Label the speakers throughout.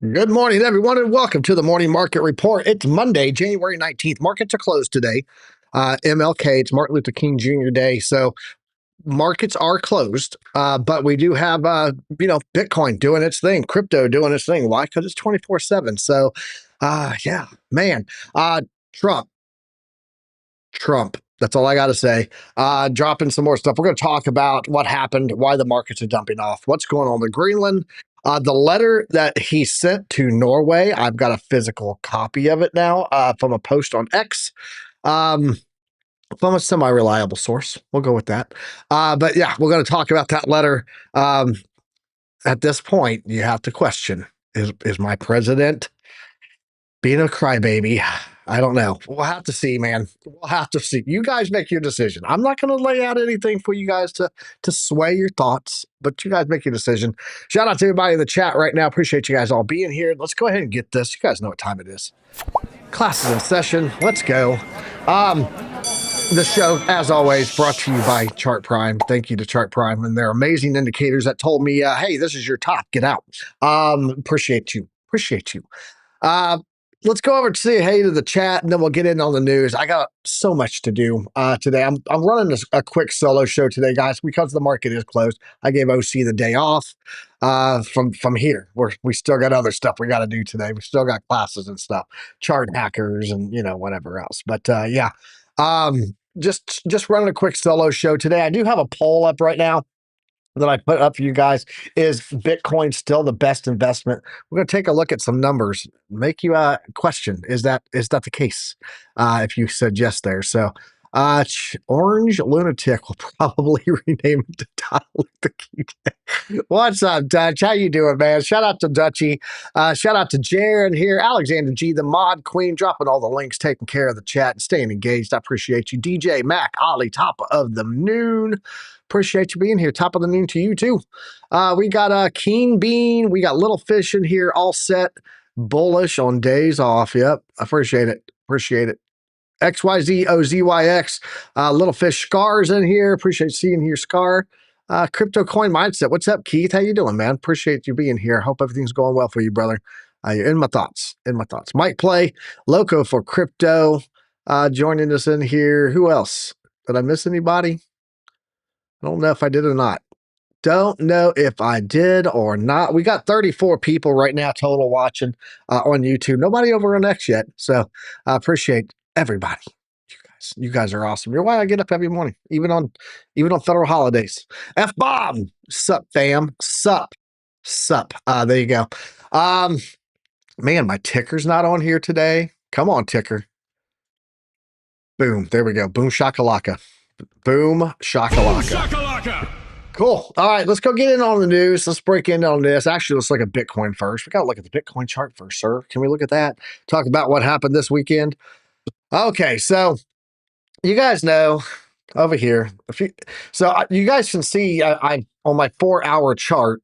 Speaker 1: Good morning, everyone, and welcome to the Morning Market Report. It's Monday, January 19th. Markets are closed today. MLK, it's Martin Luther King Jr. Day. So markets are closed, but we do have, Bitcoin doing its thing, crypto doing its thing. Why? Because it's 24/7. So, yeah, man. Trump. Trump. That's all I got to say. Dropping some more stuff. We're going to talk about what happened, why the markets are dumping off, what's going on in Greenland. The letter that he sent to Norway, I've got a physical copy of it now from a post on X. From a semi-reliable source. We'll go with that. But yeah, we're going to talk about that letter. At this point, you have to question, is my president being a crybaby? I don't know. We'll have to see, man. We'll have to see. You guys make your decision. I'm not going to lay out anything for you guys to sway your thoughts, but you guys make your decision. Shout out to everybody in the chat right now. Appreciate you guys all being here. Let's go ahead and get this. You guys know what time it is. Classes in session. Let's go. The show, as always, brought to you by Chart Prime. Thank you to Chart Prime and their amazing indicators that told me, hey, this is your top. Get out. Appreciate you. Appreciate you. Let's go over to say hey to the chat, and then we'll get in on the news. I got so much to do today. I'm running a quick solo show today, guys, because the market is closed. I gave OC the day off from here. We still got other stuff we got to do today. We still got classes and stuff, chart hackers, and whatever else. But yeah, just running a quick solo show today. I do have a poll up right now that I put up for you guys. Is Bitcoin still the best investment? We're going to take a look at some numbers, make you question, is that the case? If you said yes there. So Orange Lunatic will probably rename it to Luther King. What's up, Dutch? How you doing, man? Shout out to Dutchy. Shout out to Jaron here. Alexander G, the mod queen, dropping all the links, taking care of the chat, and staying engaged. I appreciate you. DJ Mac, Ollie, top of the noon. Appreciate you being here. Top of the noon to you, too. We got Keen Bean. We got Little Fish in here, all set. Bullish on days off. Yep. Appreciate it. Appreciate it. XYZOZYX. Little Fish Scar's in here. Appreciate seeing here, Scar. Crypto Coin Mindset. What's up, Keith? How you doing, man? Appreciate you being here. Hope everything's going well for you, brother. You're in my thoughts. In my thoughts. Mike Play. Loco for Crypto. Joining us in here. Who else? Did I miss anybody? I don't know if I did or not. Don't know if I did or not. We got 34 people right now total watching on YouTube. Nobody over on X yet. So I appreciate everybody. You guys are awesome. You're why I get up every morning, even on federal holidays. F-bomb. Sup, fam. Sup. There you go. Man, my ticker's not on here today. Come on, ticker. Boom. There we go. Boom shakalaka. Boom shakalaka. Boom shakalaka. Cool. All right, let's go get in on the news. Let's break in on this. Actually, let's look at Bitcoin first. We got to look at the Bitcoin chart first, sir. Can we look at that? Talk about what happened this weekend. Okay, so you guys know over here. You guys can see I on my 4-hour chart,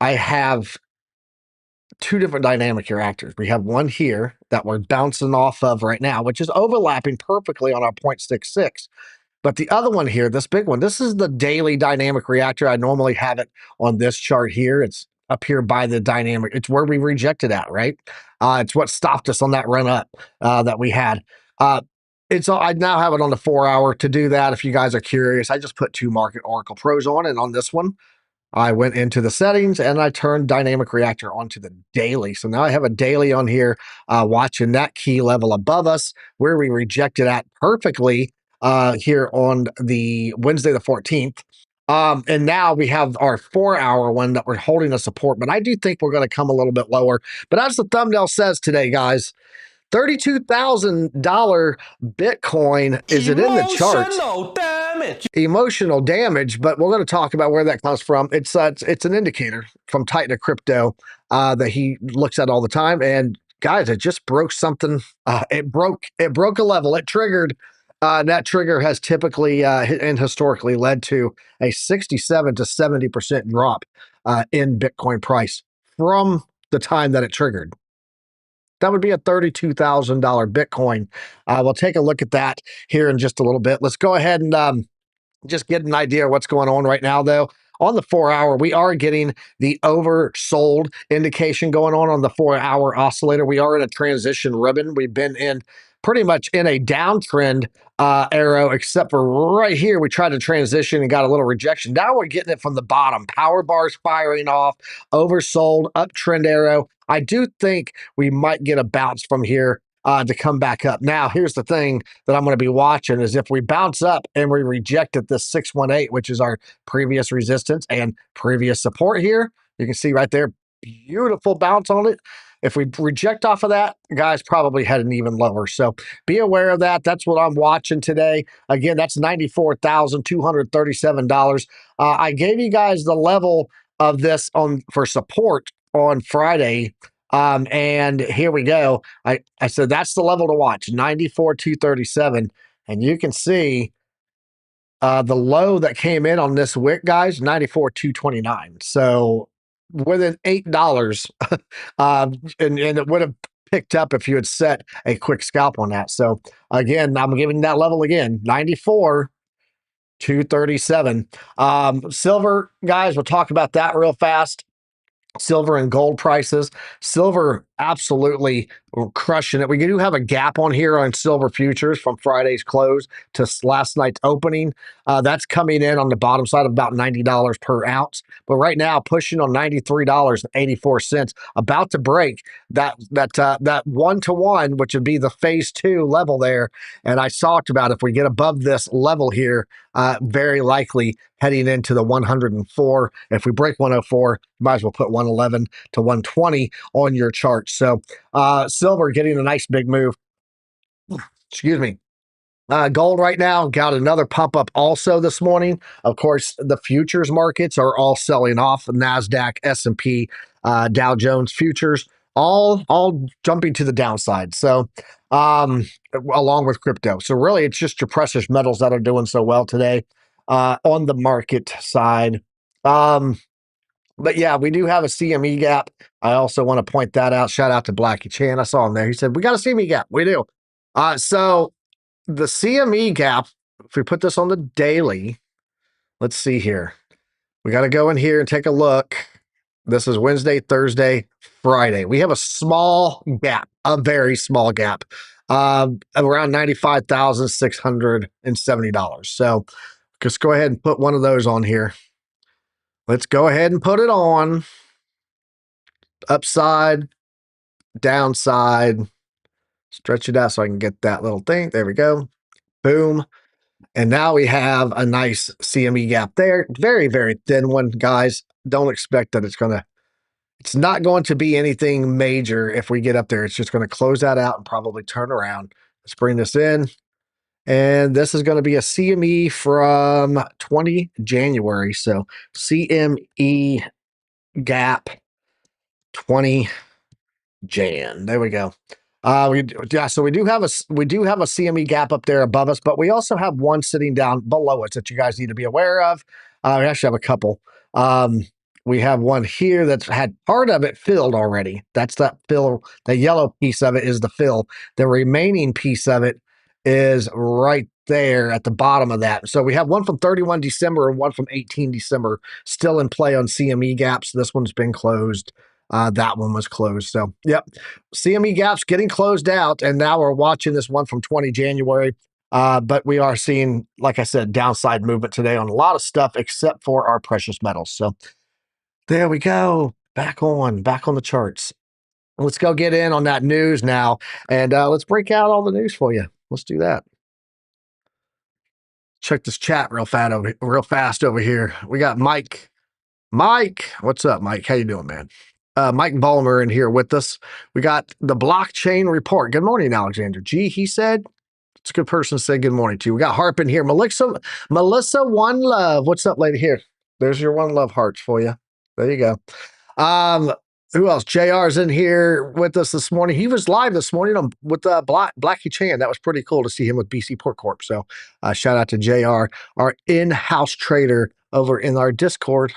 Speaker 1: I have two different dynamic reactors. We have one here that we're bouncing off of right now, which is overlapping perfectly on our 0.66. But the other one here, this big one, this is the daily dynamic reactor. I normally have it on this chart here. It's up here by the dynamic. It's where we rejected at, right? It's what stopped us on that run up that we had. I now have it on the 4-hour to do that. If you guys are curious, I just put 2 Market Oracle Pros on, and on this one, I went into the settings and I turned dynamic reactor onto the daily. So now I have a daily on here watching that key level above us where we rejected at perfectly here on the Wednesday the 14th. And now we have our 4-hour one that we're holding a support, but I do think we're going to come a little bit lower. But as the thumbnail says today, guys, $32,000 Bitcoin, is it in the chart? Emotional damage, but we're going to talk about where that comes from. It's an indicator from Titan of Crypto that he looks at all the time. And guys, it just broke something. It broke a level. It triggered. That trigger has typically and historically led to a 67 to 70% drop in Bitcoin price from the time that it triggered. That would be a $32,000 Bitcoin. We'll take a look at that here in just a little bit. Let's go ahead and just get an idea of what's going on right now, though. on the 4-hour, we are getting the oversold indication going on the 4-hour oscillator. We are in a transition ribbon. We've been in pretty much in a downtrend arrow, except for right here, we tried to transition and got a little rejection. Now we're getting it from the bottom. Power bars firing off, oversold, uptrend arrow. I do think we might get a bounce from here to come back up. Now, here's the thing that I'm going to be watching is if we bounce up and we reject at this 618, which is our previous resistance and previous support here, you can see right there, beautiful bounce on it. If we reject off of that, guys, probably heading even lower. So be aware of that. That's what I'm watching today. Again, that's $94,237. I gave you guys the level of this on for support on Friday. And here we go. I said that's the level to watch, 94,237. And you can see the low that came in on this wick, guys, 94,229. So within $8, and it would have picked up if you had set a quick scalp on that. So again, I'm giving that level again, 94,237. Silver, guys, we'll talk about that real fast. Silver and gold prices. Silver absolutely crushing it. We do have a gap on here on silver futures from Friday's close to last night's opening. That's coming in on the bottom side of about $90 per ounce. But right now, pushing on $93.84, about to break that 1-to-1, which would be the phase 2 level there. And I talked about if we get above this level here, very likely heading into the 104. If we break 104, you might as well put 111 to 120 on your chart. So silver getting a nice big move. Excuse me. Gold right now got another pump up also this morning. Of course, the futures markets are all selling off. NASDAQ, S&P, Dow Jones futures, all jumping to the downside. So along with crypto. So really, it's just your precious metals that are doing so well today on the market side. But yeah, we do have a CME gap. I also want to point that out. Shout out to Blackie Chan. I saw him there. He said, we got a CME gap. We do. So the CME gap, if we put this on the daily, let's see here. We got to go in here and take a look. This is Wednesday, Thursday, Friday. We have a small gap, a very small gap, around $95,670. So just go ahead and put one of those on here. Let's go ahead and put it on. Upside, downside, stretch it out so I can get that little thing. There we go. Boom. And now we have a nice CME gap there. Very, very thin one, guys. Don't expect that it's not going to be anything major if we get up there. It's just going to close that out and probably turn around. Let's bring this in. And this is going to be a CME from 20 January. So CME gap 20 Jan. There we go. So we do have a CME gap up there above us, but we also have one sitting down below us that you guys need to be aware of. We actually have a couple. We have one here that's had part of it filled already. That's that fill. The yellow piece of it is the fill. The remaining piece of it is right there at the bottom of that. So we have one from 31 December and one from 18 December still in play on CME gaps. This one's been closed. That one was closed. So, yep, CME gaps getting closed out. And now we're watching this one from 20 January. But we are seeing, like I said, downside movement today on a lot of stuff except for our precious metals. So there we go. Back on the charts. Let's go get in on that news now. And let's break out all the news for you. Let's do that. Check this chat real fast over here. We got Mike. Mike, what's up, Mike? How you doing, man? Mike Ballmer in here with us. We got the blockchain report. Good morning, Alexander G. He said, it's a good person to say good morning to. We got Harp in here. Melissa One Love. What's up, lady? Here. There's your One Love hearts for you. There you go. Who else? JR's in here with us this morning. He was live this morning with Blackie Chan. That was pretty cool to see him with BC Port Corp. So shout out to JR, our in-house trader over in our Discord.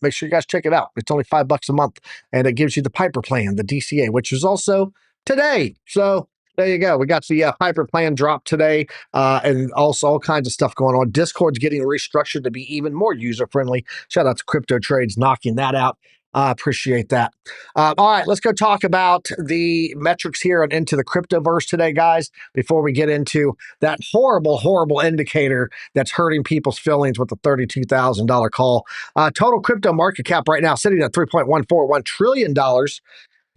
Speaker 1: Make sure you guys check it out. It's only $5 a month, and it gives you the Piper plan, the DCA, which is also today. So There you go. We got the Hyper plan drop today, and also all kinds of stuff going on. Discord's getting restructured to be even more user friendly. Shout out to Crypto Trades knocking that out. Appreciate that. All right, let's go talk about the metrics here and into the Cryptoverse today, guys. Before we get into that horrible, horrible indicator that's hurting people's feelings with the $32,000 call. Total crypto market cap right now sitting at $3.141 trillion.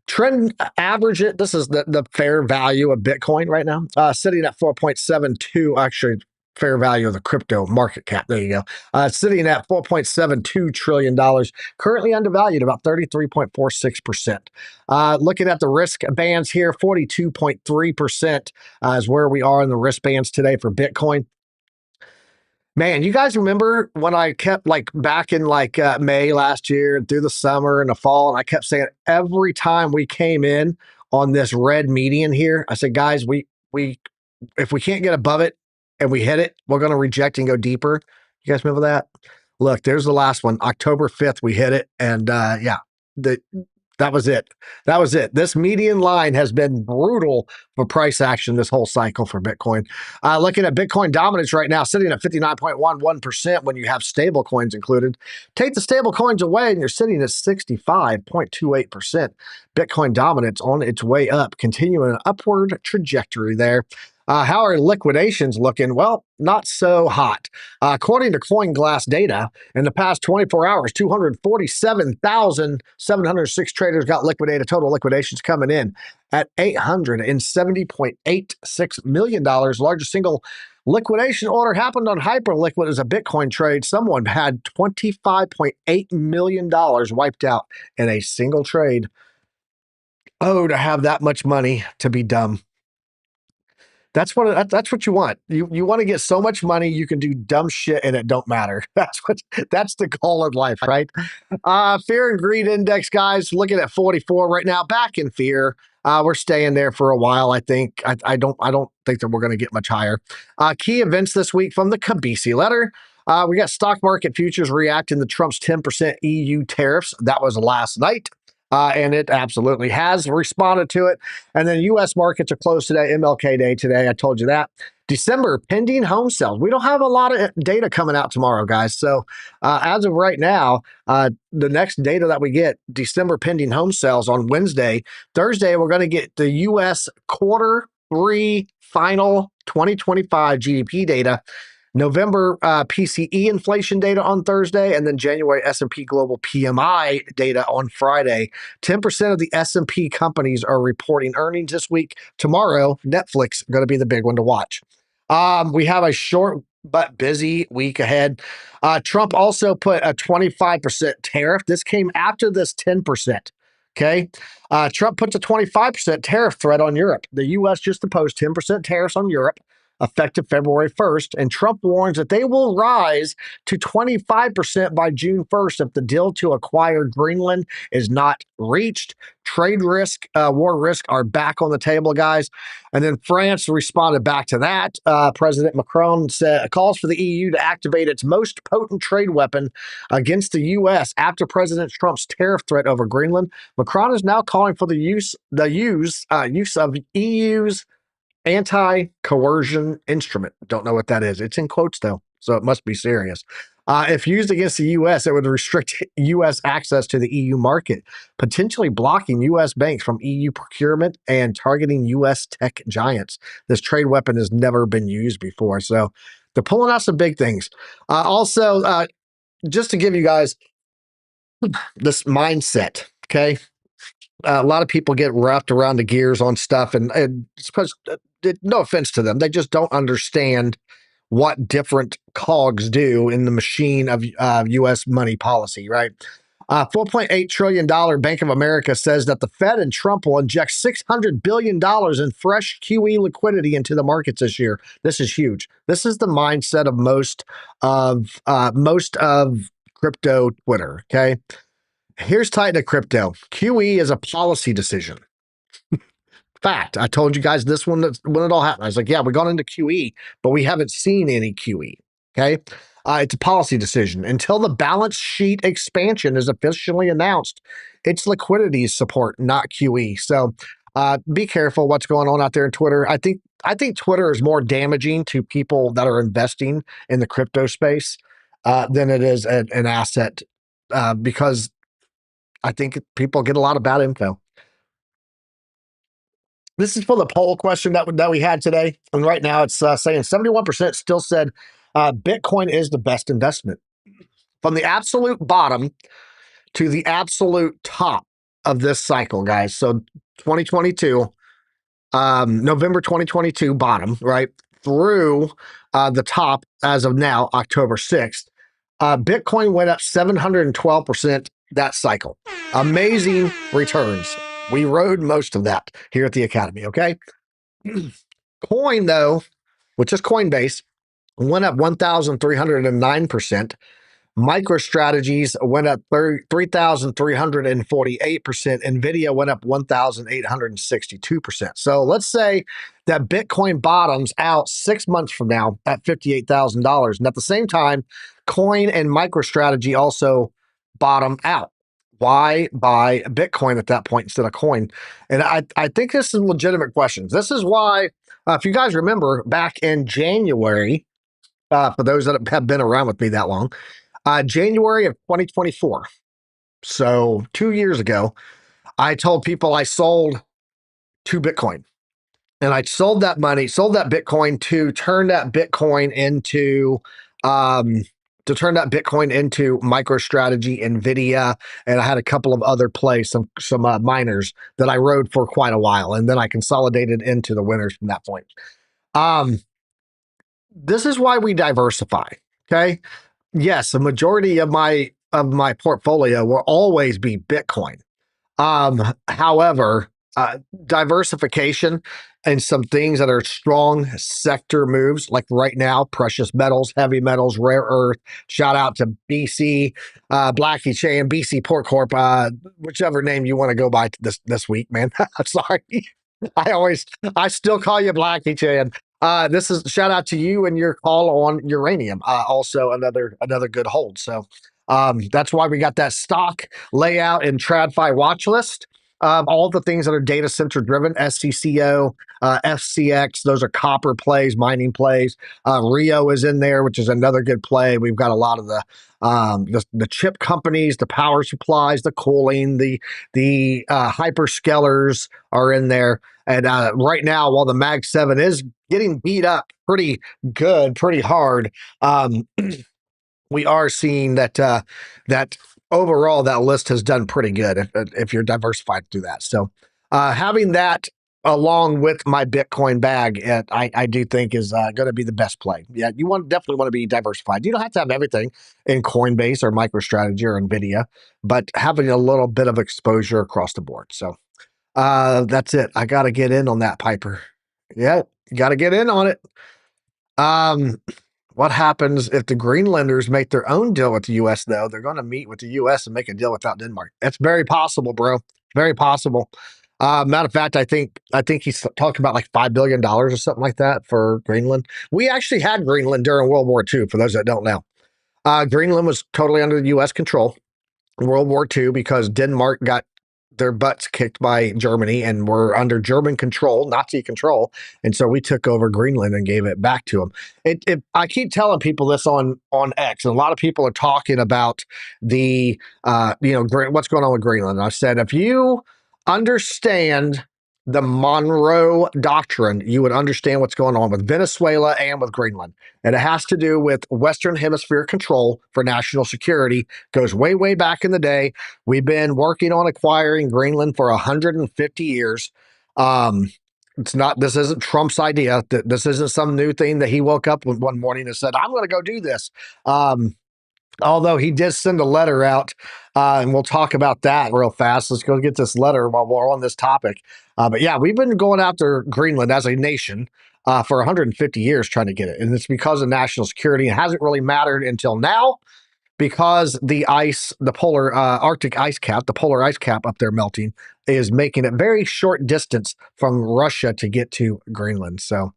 Speaker 1: Trend average it. This is the fair value of Bitcoin right now, sitting at 4.72. Actually, fair value of the crypto market cap. There you go. Sitting at $4.72 trillion, currently undervalued about 33.46%. Looking at the risk bands here, 42.3% is where we are in the risk bands today for Bitcoin. Man, you guys remember when I kept like back in like May last year and through the summer and the fall, and I kept saying every time we came in on this red median here, I said, guys, we if we can't get above it and we hit it, we're going to reject and go deeper. You guys remember that? Look, there's the last one, October 5th, we hit it, and yeah, the that was it. That was it. This median line has been brutal for price action this whole cycle for Bitcoin. Looking at Bitcoin dominance right now, sitting at 59.11% when you have stable coins included. Take the stable coins away and you're sitting at 65.28%. Bitcoin dominance on its way up, continuing an upward trajectory there. How are liquidations looking? Well, not so hot. According to CoinGlass data, in the past 24 hours, 247,706 traders got liquidated. Total liquidations coming in at $870.86 million. Largest single liquidation order happened on Hyperliquid as a Bitcoin trade. Someone had $25.8 million wiped out in a single trade. Oh, to have that much money to be dumb. That's what you want. You want to get so much money you can do dumb shit and it don't matter. That's the goal of life, right? Fear and greed index, guys, looking at 44 right now. Back in fear. We're staying there for a while. I think. I don't think that we're going to get much higher. Key events this week from the Kabisi letter. We got stock market futures reacting to Trump's 10% EU tariffs. That was last night. And it absolutely has responded to it. And then U.S. markets are closed today, MLK Day today. I told you that. December, pending home sales. We don't have a lot of data coming out tomorrow, guys. So as of right now, the next data that we get, December pending home sales on Wednesday. Thursday, we're going to get the U.S. quarter 3 final 2025 GDP data. November PCE inflation data on Thursday, and then January S&P Global PMI data on Friday. 10% of the S&P companies are reporting earnings this week. Tomorrow, Netflix going to be the big one to watch. We have a short but busy week ahead. Trump also put a 25% tariff. This came after this 10%. Okay. Trump puts a 25% tariff threat on Europe. The U.S. just imposed 10% tariffs on Europe, effective February 1st, and Trump warns that they will rise to 25% by June 1st if the deal to acquire Greenland is not reached. Trade risk, war risk are back on the table, guys. And then France responded back to that. President Macron calls for the EU to activate its most potent trade weapon against the U.S. after President Trump's tariff threat over Greenland. Macron is now calling for the use of EU's anti-coercion instrument. Don't know what that is. It's in quotes though, so it must be serious. If used against the U.S., it would restrict U.S. access to the EU market, potentially blocking U.S. banks from EU procurement and targeting U.S. tech giants. This trade weapon has never been used before, so they're pulling out some big things. Also, just to give you guys this mindset, okay? A lot of people get wrapped around the gears on stuff, and it's because, no offense to them, they just don't understand what different cogs do in the machine of U.S. money policy, right? $4.8 trillion Bank of America says that the Fed and Trump will inject $600 billion in fresh QE liquidity into the markets this year. This is huge. This is the mindset of most of crypto Twitter, okay? Here's tied to crypto. QE is a policy decision. Fact. I told you guys this one when it all happened. I was like, yeah, we're going into QE, but we haven't seen any QE. Okay. It's a policy decision. Until the balance sheet expansion is officially announced, it's liquidity support, not QE. So Be careful what's going on out there in Twitter. I think Twitter is more damaging to people that are investing in the crypto space than it is an asset because I think people get a lot of bad info. This is for the poll question that we had today, and right now it's saying 71% still said Bitcoin is the best investment. From the absolute bottom to the absolute top of this cycle, guys. So 2022, November 2022 bottom, right, through the top as of now, October 6th, Bitcoin went up 712% that cycle. Amazing returns. We rode most of that here at the Academy, okay? Coin, though, which is Coinbase, went up 1,309%. MicroStrategies went up 3,348%. NVIDIA went up 1,862%. So let's say that Bitcoin bottoms out 6 months from now at $58,000. And at the same time, Coin and MicroStrategy also bottom out. Why buy Bitcoin at that point instead of Coin? And I think this is legitimate questions. This is why, if you guys remember back in January, for those that have been around with me that long, January of 2024. So 2 years ago, I told people I sold 2 Bitcoin. And I sold that Bitcoin to turn that Bitcoin into MicroStrategy, NVIDIA, and I had a couple of other plays, some miners that I rode for quite a while, and then I consolidated into the winners from that point. This is why we diversify. Okay, yes, a majority of my portfolio will always be Bitcoin. However, diversification and some things that are strong sector moves, like right now, precious metals, heavy metals, rare earth. Shout out to BC, Blackie Chan, BC Port Corp, whichever name you want to go by this week, man. I'm sorry. I still call you Blackie Chan. This is shout out to you and your call on uranium. Also another good hold. So that's why we got that stock layout and TradFi watch list. All the things that are data center driven, SCCO, FCX, those are copper plays, mining plays. Rio is in there, which is another good play. We've got a lot of the chip companies, the power supplies, the cooling, the hyperscalers are in there. And right now, while the Mag 7 is getting beat up pretty good, pretty hard, we are seeing that that overall that list has done pretty good if you're diversified through that. So having that along with my Bitcoin bag, I do think is going to be the best play. Yeah, you definitely want to be diversified. You don't have to have everything in Coinbase or MicroStrategy or NVIDIA, but having a little bit of exposure across the board. So that's it. I got to get in on that, Piper. Yeah, got to get in on it. What happens if the Greenlanders make their own deal with the U.S., though? They're going to meet with the U.S. and make a deal without Denmark. That's very possible, bro. Very possible. Matter of fact, I think he's talking about like $5 billion or something like that for Greenland. We actually had Greenland during World War II, for those that don't know. Greenland was totally under the U.S. control in World War II because Denmark got their butts kicked by Germany and were under German control, Nazi control. And so we took over Greenland and gave it back to them. I keep telling people this on X, and a lot of people are talking about the, what's going on with Greenland. And I said, if you understand the Monroe Doctrine, you would understand what's going on with Venezuela and with Greenland. And it has to do with Western Hemisphere control for national security. Goes way, way back in the day. We've been working on acquiring Greenland for 150 years. This isn't Trump's idea. This isn't some new thing that he woke up with one morning and said, I'm going to go do this. Although he did send a letter out, and we'll talk about that real fast. Let's go get this letter while we're on this topic. But yeah, we've been going after Greenland as a nation for 150 years trying to get it. And it's because of national security. It hasn't really mattered until now because the polar Arctic ice cap, the polar ice cap up there melting is making it very short distance from Russia to get to Greenland. So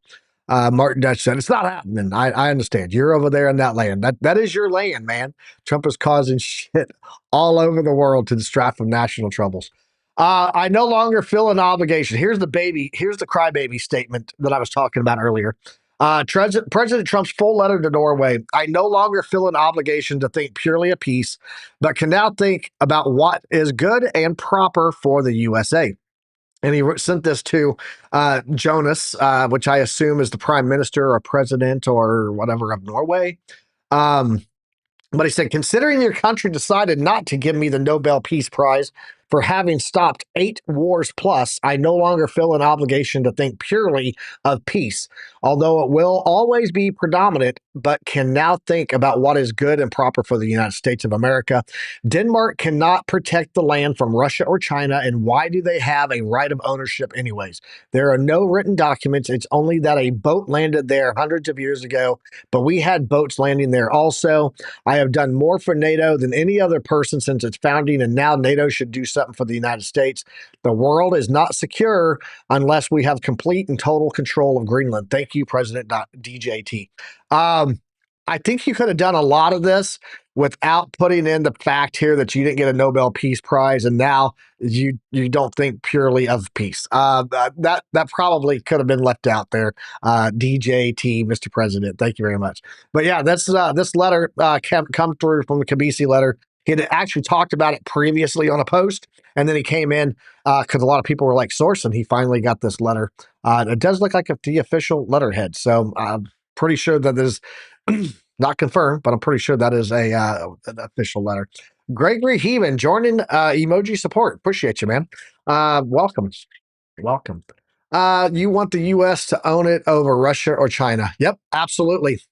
Speaker 1: Martin Dutch said, it's not happening. I understand. You're over there in that land. That is your land, man. Trump is causing shit all over the world to distract from national troubles. I no longer feel an obligation. Here's the baby. Here's the crybaby statement that I was talking about earlier. President Trump's full letter to Norway. I no longer feel an obligation to think purely of peace, but can now think about what is good and proper for the USA. And he sent this to Jonas, which I assume is the prime minister or president or whatever of Norway. Um, but he said, considering your country decided not to give me the Nobel Peace Prize for having stopped 8 wars plus, I no longer feel an obligation to think purely of peace, although it will always be predominant, but can now think about what is good and proper for the United States of America. Denmark cannot protect the land from Russia or China, and why do they have a right of ownership anyways? There are no written documents. It's only that a boat landed there hundreds of years ago, but we had boats landing there also. I have done more for NATO than any other person since its founding, and now NATO should do something for the United States. The world is not secure unless we have complete and total control of Greenland. Thank you, President DJT. I think you could have done a lot of this without putting in the fact here that you didn't get a Nobel Peace Prize, and now you don't think purely of peace. That probably could have been left out there. DJT, Mr. President, thank you very much. But yeah, this letter come through from the Kabisi letter. He had actually talked about it previously on a post, and then he came in because a lot of people were like sourcing. He finally got this letter. It does look like the official letterhead, so I'm pretty sure that is not confirmed, but I'm pretty sure that is an official letter. Gregory Heeman joining emoji support. Appreciate you, man. Welcome. Welcome. You want the U.S. to own it over Russia or China? Yep, absolutely.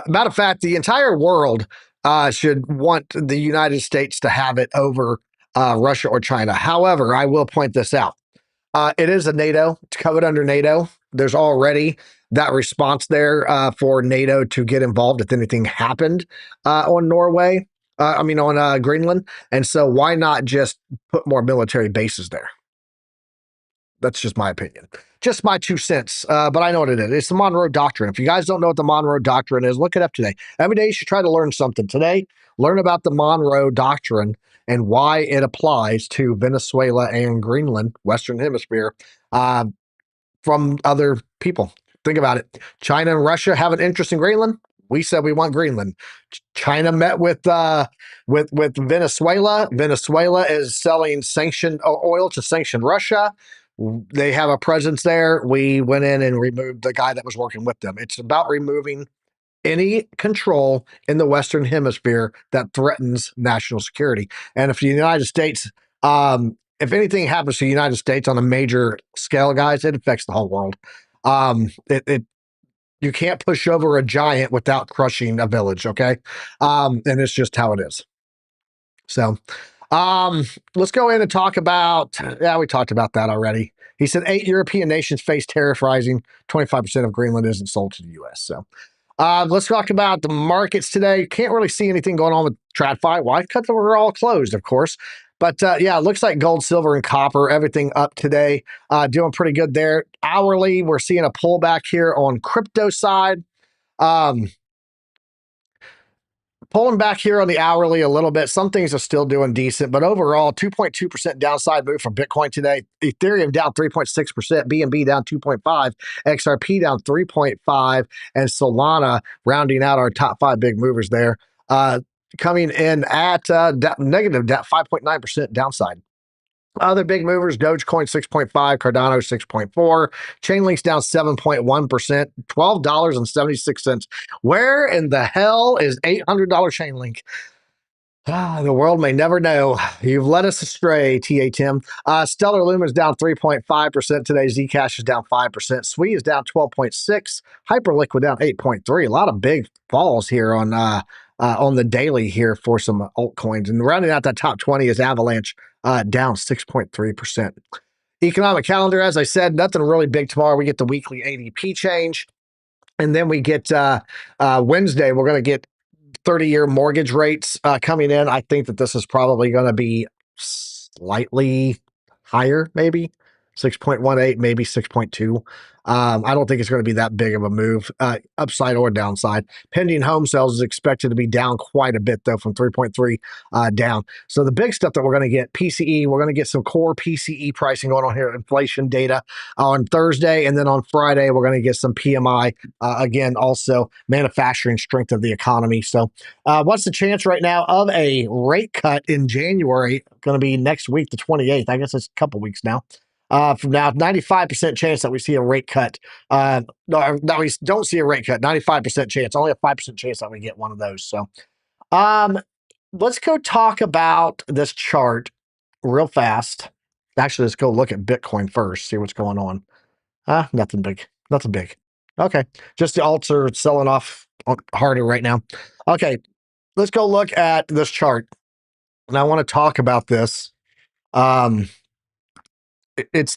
Speaker 1: Matter of fact, the entire world should want the United States to have it over Russia or China. However, I will point this out. It is a NATO. It's covered under NATO. There's already that response there for NATO to get involved if anything happened on Norway. On Greenland. And so why not just put more military bases there? That's just my opinion. Just my 2 cents. But I know what it is. It's the Monroe Doctrine. If you guys don't know what the Monroe Doctrine is, look it up today. Every day you should try to learn something. Today, learn about the Monroe Doctrine and why it applies to Venezuela and Greenland, Western Hemisphere, from other people. Think about it. China and Russia have an interest in Greenland. We said we want Greenland. China met with Venezuela. Venezuela is selling sanctioned oil to sanctioned Russia. They have a presence there. We went in and removed the guy that was working with them. It's about removing any control in the Western Hemisphere that threatens national security. And if the United States, if anything happens to the United States on a major scale, guys, it affects the whole world. You can't push over a giant without crushing a village, okay? And it's just how it is. So let's go in and talk about, we talked about that already. He said 8 European nations face tariff rising. 25% of Greenland isn't sold to the U.S. So let's talk about the markets today. Can't really see anything going on with TradFi. Why? Because we're all closed, of course. But it looks like gold, silver, and copper, everything up today. Doing pretty good there. Hourly, we're seeing a pullback here on crypto side. Pulling back here on the hourly a little bit. Some things are still doing decent, but overall, 2.2% downside move from Bitcoin today. Ethereum down 3.6%, BNB down 2.5%, XRP down 3.5%, and Solana rounding out our top 5 big movers there. Coming in at negative 5.9% downside. Other big movers, Dogecoin 6.5, Cardano 6.4, Chainlink's down 7.1%, $12.76. Where in the hell is $800 Chainlink? The world may never know. You've led us astray, TA Tim. Stellar Lumen's down 3.5% today. Zcash is down 5%. Sui is down 12.6%. Hyperliquid down 8.3%. A lot of big falls here on the daily here for some altcoins. And rounding out that top 20 is Avalanche, down 6.3%. Economic calendar, as I said, nothing really big tomorrow. We get the weekly ADP change. And then we get Wednesday, we're going to get 30-year mortgage rates coming in. I think that this is probably going to be slightly higher, maybe. 6.18, maybe 6.2. I don't think it's going to be that big of a move, upside or downside. Pending home sales is expected to be down quite a bit, though, from 3.3 down. So the big stuff that we're going to get, PCE, we're going to get some core PCE pricing going on here, inflation data on Thursday. And then on Friday, we're going to get some PMI, again, also manufacturing strength of the economy. So what's the chance right now of a rate cut in January? Going to be next week, the 28th. I guess it's a couple weeks now. From now, 95% chance that we see a rate cut. No, we don't see a rate cut. 95% chance. Only a 5% chance that we get one of those. So, let's go talk about this chart real fast. Actually, let's go look at Bitcoin first. See what's going on. Nothing big. Nothing big. Okay, just the alts are selling off harder right now. Okay, let's go look at this chart, and I want to talk about this. It's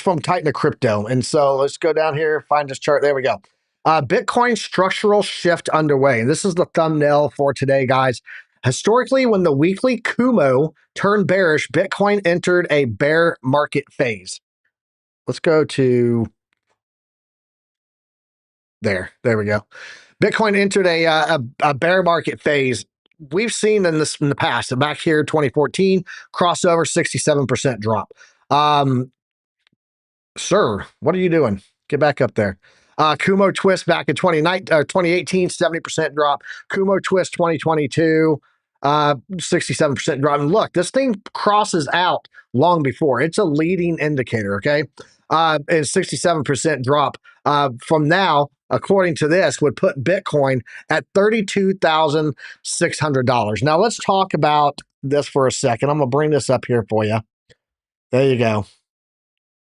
Speaker 1: from Titan to Crypto. And so let's go down here, find this chart. There we go. Bitcoin structural shift underway. And this is the thumbnail for today, guys. Historically, when the weekly Kumo turned bearish, Bitcoin entered a bear market phase. Let's go to there. There we go. Bitcoin entered a bear market phase. We've seen in the past, back here, 2014, crossover, 67% drop. Sir, what are you doing? Get back up there. Kumo twist back in 2018, 70% drop. Kumo twist 2022, 67% drop. And look, this thing crosses out long before. It's a leading indicator, okay? And 67% drop from now, according to this, would put Bitcoin at $32,600. Now, let's talk about this for a second. I'm going to bring this up here for you. There you go.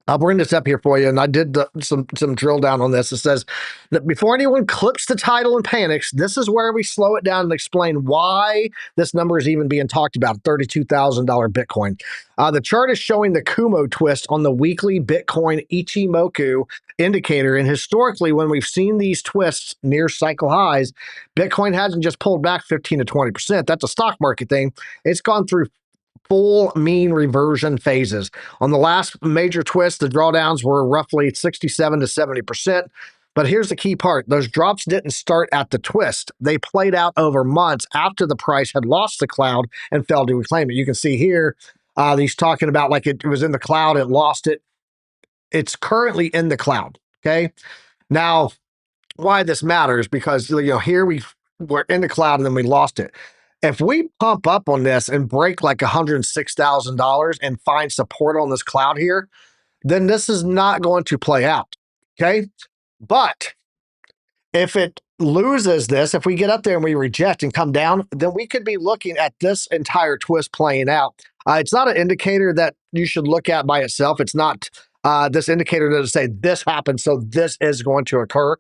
Speaker 1: I'll bring this up here for you, and I did some drill down on this. It says that before anyone clips the title and panics, this is where we slow it down and explain why this number is even being talked about, $32,000 Bitcoin. The chart is showing the Kumo twist on the weekly Bitcoin Ichimoku indicator, and historically, when we've seen these twists near cycle highs, Bitcoin hasn't just pulled back 15 to 20%. That's a stock market thing. It's gone through full mean reversion phases. On the last major twist, the drawdowns were roughly 67 to 70%. But here's the key part. Those drops didn't start at the twist. They played out over months after the price had lost the cloud and failed to reclaim it. You can see here, he's talking about like it was in the cloud, it lost it. It's currently in the cloud, okay? Now, why this matters, because here we're in the cloud and then we lost it. If we pump up on this and break like $106,000 and find support on this cloud here, then this is not going to play out. Okay. But if it loses this, if we get up there and we reject and come down, then we could be looking at this entire twist playing out. It's not an indicator that you should look at by itself. It's not this indicator that say this happened, so this is going to occur.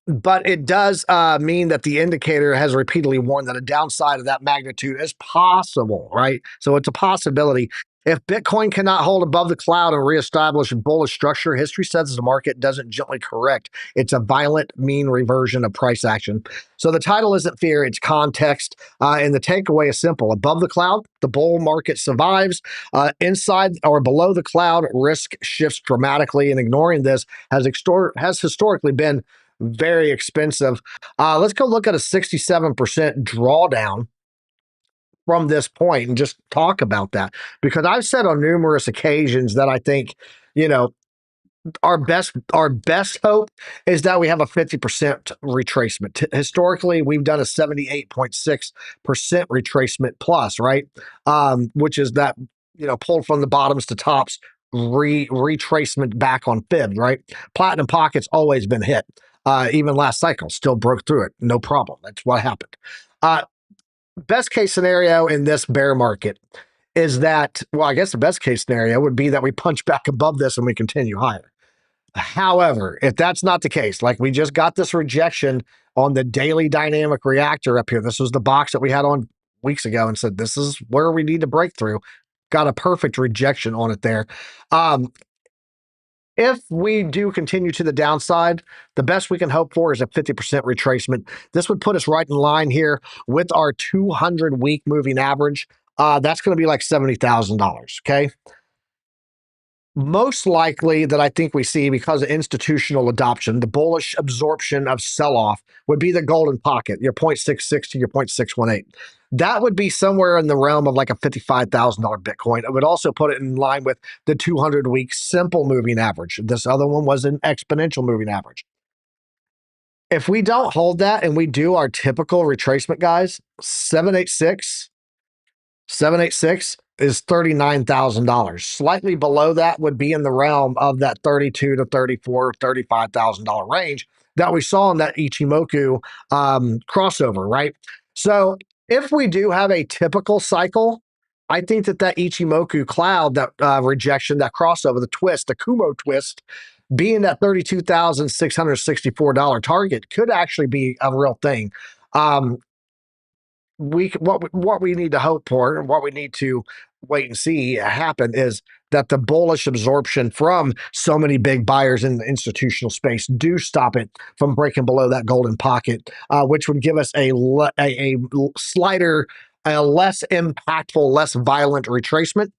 Speaker 1: But it does mean that the indicator has repeatedly warned that a downside of that magnitude is possible, right? So it's a possibility. If Bitcoin cannot hold above the cloud and reestablish a bullish structure, history says the market doesn't gently correct. It's a violent mean reversion of price action. So the title isn't fear, it's context. And the takeaway is simple. Above the cloud, the bull market survives. Inside or below the cloud, risk shifts dramatically. And ignoring this has historically been very expensive. Let's go look at a 67% drawdown from this point and just talk about that, because I've said on numerous occasions that I think, our best hope is that we have a 50% retracement. Historically, we've done a 78.6% retracement plus, right? Which is that, pulled from the bottoms to tops, retracement back on fib, right? Platinum pocket's always been hit. Even last cycle, still broke through it. No problem. That's what happened. Best case scenario in this bear market is that, well, I guess the best case scenario would be that we punch back above this and we continue higher. However, if that's not the case, like we just got this rejection on the daily dynamic reactor up here. This was the box that we had on weeks ago and said, this is where we need to break through. Got a perfect rejection on it there. If we do continue to the downside, the best we can hope for is a 50% retracement. This would put us right in line here with our 200-week moving average. That's going to be like $70,000, okay? Most likely that I think we see because of institutional adoption, the bullish absorption of sell off would be the golden pocket, your 0.66 to your 0.618. That would be somewhere in the realm of like a $55,000 Bitcoin. It would also put it in line with the 200-week simple moving average. This other one was an exponential moving average. If we don't hold that and we do our typical retracement, guys, 786 is $39,000. Slightly below that would be in the realm of that 32 to 34, $35,000 range that we saw in that Ichimoku crossover, right? So if we do have a typical cycle, I think that Ichimoku cloud, that rejection, that crossover, the twist, the Kumo twist, being that $32,664 target could actually be a real thing. What we need to hope for, and what we need to wait and see happen, is that the bullish absorption from so many big buyers in the institutional space do stop it from breaking below that golden pocket, which would give us a slighter, a less impactful, less violent retracement.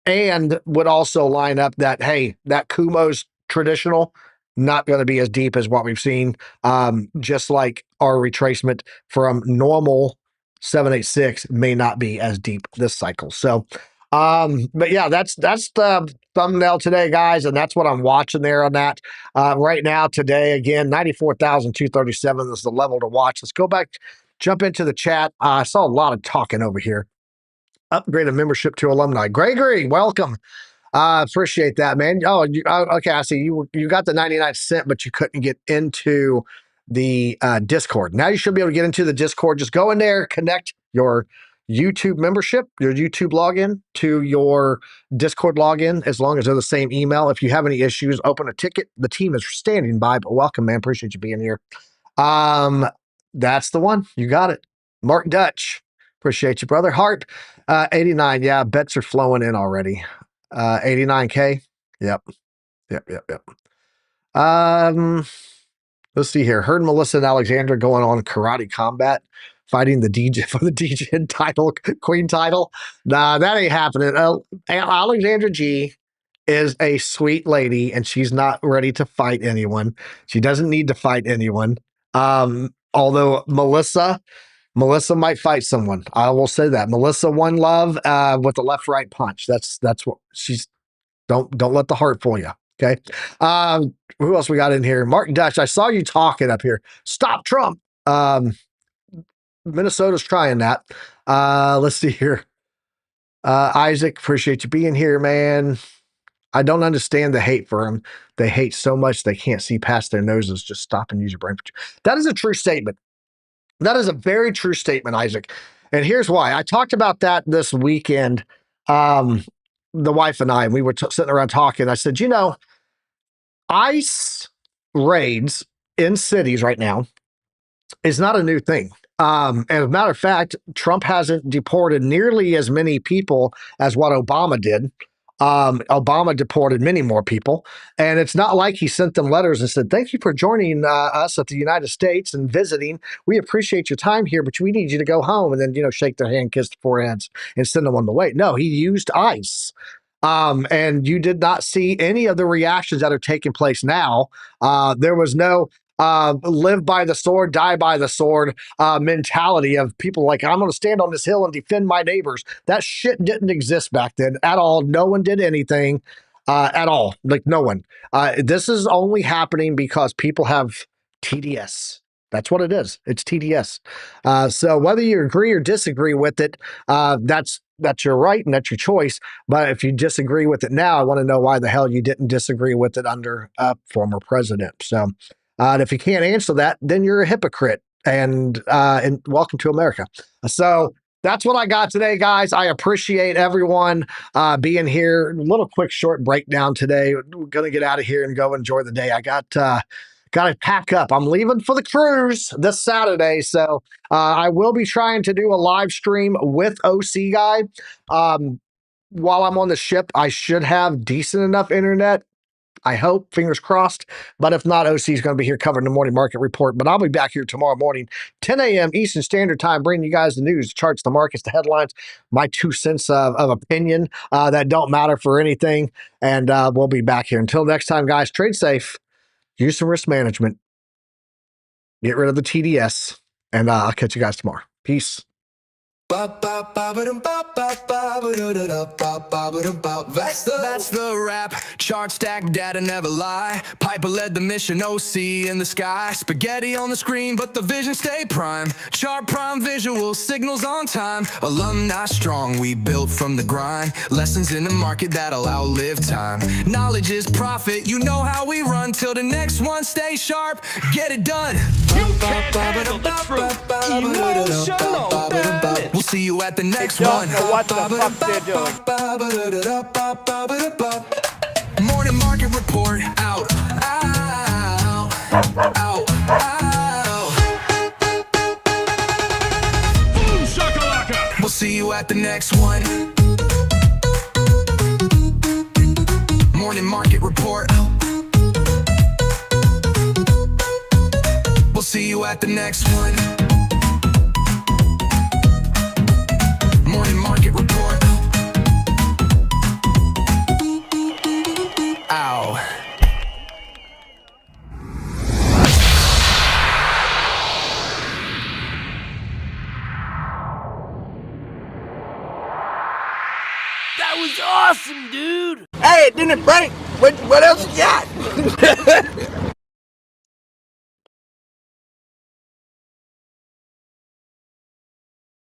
Speaker 1: And would also line up that, hey, that Kumo's traditional, not going to be as deep as what we've seen. Just like our retracement from normal 786 may not be as deep this cycle. So, but yeah, that's the thumbnail today, guys, and that's what I'm watching there on that. Right now, today, again, 94,237 is the level to watch. Let's go back, jump into the chat. I saw a lot of talking over here. Upgrade a membership to alumni. Gregory, welcome. Appreciate that, man. Okay. I see you got the 99 cent, but you couldn't get into the Discord. Now you should be able to get into the Discord. Just go in there, connect your YouTube membership, your YouTube login to your Discord login, as long as they're the same email. If you have any issues, open a ticket. The team is standing by, but welcome, man. Appreciate you being here. That's the one. You got it. Mark Dutch. Appreciate you, brother. Hart, 89. Yeah, bets are flowing in already. 89K. Yep. Let's see here. Heard Melissa and Alexandra going on karate combat, fighting the DJ for the DJ title, queen title. Nah, that ain't happening. Alexandra G is a sweet lady, and she's not ready to fight anyone. She doesn't need to fight anyone. Although Melissa might fight someone. I will say that. Melissa one love with a left right punch. That's what she's. Don't let the heart fool you. Okay. Who else we got in here? Mark Dutch. I saw you talking up here. Stop Trump. Minnesota's trying that. Let's see here. Isaac, appreciate you being here, man. I don't understand the hate for him. They hate so much they can't see past their noses. Just stop and use your brain. That is a true statement. That is a very true statement, Isaac. And here's why. I talked about that this weekend. The wife and I, we were sitting around talking. I said, ICE raids in cities right now is not a new thing. And as a matter of fact, Trump hasn't deported nearly as many people as what Obama did. Obama deported many more people. And it's not like he sent them letters and said, thank you for joining us at the United States and visiting. We appreciate your time here, but we need you to go home. And then, shake their hand, kiss the foreheads, and send them on the way. No, he used ICE. And you did not see any of the reactions that are taking place now. There was no live by the sword, die by the sword mentality of people like, I'm going to stand on this hill and defend my neighbors. That shit didn't exist back then at all. No one did anything at all. Like, no one. This is only happening because people have TDS. That's what it is. It's TDS. So whether you agree or disagree with it, that's your right and that's your choice. But if you disagree with it now, I want to know why the hell you didn't disagree with it under a former president. So, and if you can't answer that, then you're a hypocrite. And welcome to America. So that's what I got today, guys. I appreciate everyone being here. A little quick short breakdown today. We're gonna get out of here and go enjoy the day. I got to pack up. I'm leaving for the cruise this Saturday, so I will be trying to do a live stream with OC Guy. While I'm on the ship, I should have decent enough internet. I hope, fingers crossed. But if not, OC is going to be here covering the morning market report. But I'll be back here tomorrow morning, 10 a.m. Eastern Standard Time, bringing you guys the news, the charts, the markets, the headlines, my 2 cents of opinion that don't matter for anything. And we'll be back here. Until next time, guys, trade safe, use some risk management, get rid of the TDS, and I'll catch you guys tomorrow. Peace.
Speaker 2: That's the rap. Chart stack data never lie. Piper led the mission, OC in the sky. Spaghetti on the screen, but the vision stay prime. Chart prime visual, signals on time. Alumni strong, we built from the grind. Lessons in the market that'll outlive time. Knowledge is profit, you know how we run. Till the next one, stay sharp, get it done.
Speaker 3: You can't handle the truth. Emotional, damn it.
Speaker 2: We'll see you at the next
Speaker 3: Don't
Speaker 2: one.
Speaker 3: know what the fuck they're doing.
Speaker 2: Morning market report out. Out. Out. Out.
Speaker 3: Boom shakalaka.
Speaker 2: We'll see you at the next one. Morning market report out. We'll see you at the next one. Morning market report. Ow.
Speaker 3: That was awesome, dude.
Speaker 4: Hey, it didn't break. What else you got?